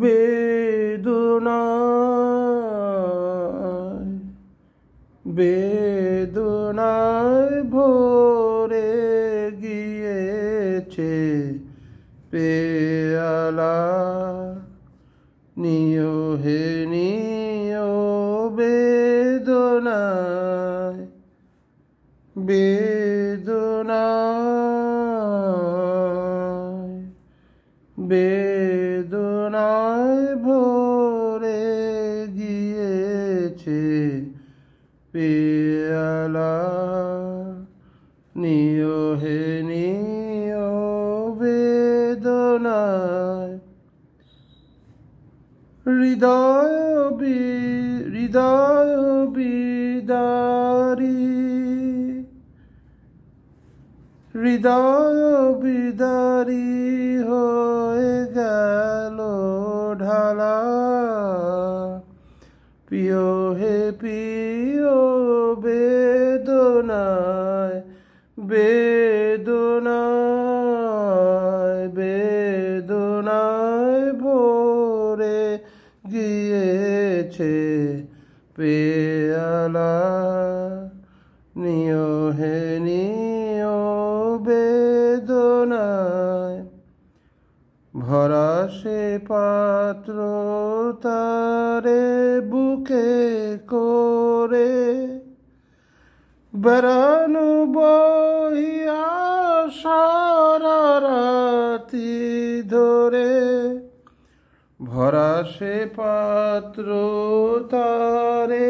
বেদনায় বেদনায় ভরে গিয়েছে পেয়ালা, নিও হে নিও বেদনায় বেদনায় বেদনায় ভরে গিয়েছে পেয়ালা, নিও হে নিও বেদনায়। হৃদয় বিদারী হৃদয় বিদারী হয়ে গেল ঢালা, প্রিয় হে প্রিয় বেদনায় বেদনায় বেদনায় ভরে গিয়েছে পেয়ালা, নিও হে নিও বেদনায়। ভরা সে পাত্র তারে বুকে করে বেড়ানো বহিয়া সারা রাতি ধরে, ভরা সে পাত্র তারে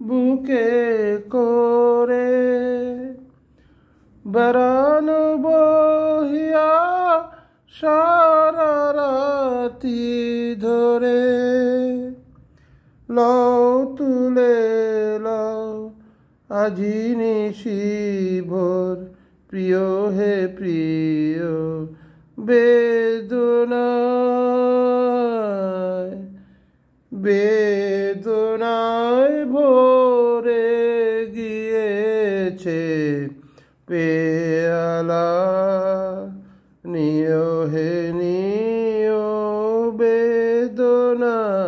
বুকে করে বেড়ানো বহিয়া সারা রাতি ধরে। লও তুলে লও আজি নিশিভোর, প্রিয় হে প্রিয় বেদনায় বেদনায় ভরে গিয়েছে পেয়ালা, নিও হে নিও বেদনায়।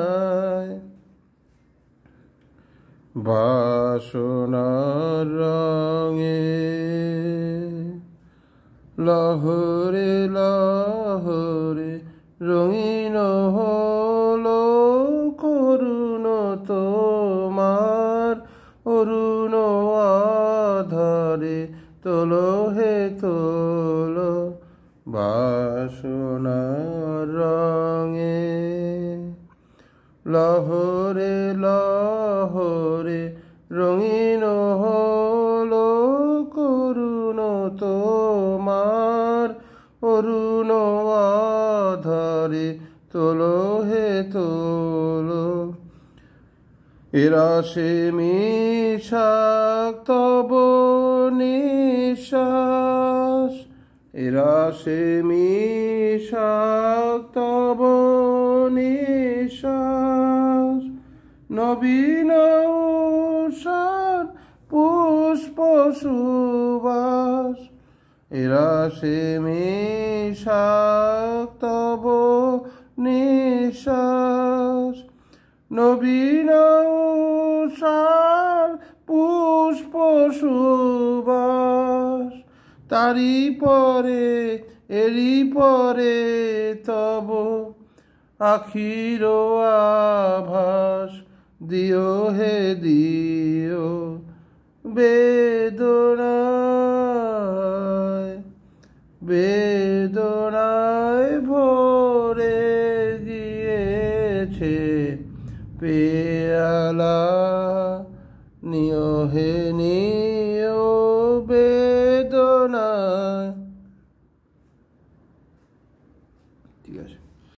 বাসনার রঙে লহরে লহরে রঙিন হলো করুণ তোমার অরুণ আধারে, তোলো হে তোলো বাসনার রঙে লহরে লহরে রঙিন হলো করুণ তোমার অরুণ আধারে, তোলো হে তোলো। এরাশে মিশাক তব নিঃশ্বাস, এরাশে মিশাক তব নিঃশ্বাস, নবীন উষার পুষ্প সুবাস, এরাশে মিশাক তব নিঃশ্বাস, নবীন উষার পুষ্প সুবাস। তারি পরে এরি পরে তব আখির আভাস, দিও হে দিও বেদনায় বেদনায় ভরে গিয়েছে পেয়ালা, নিও হে নিও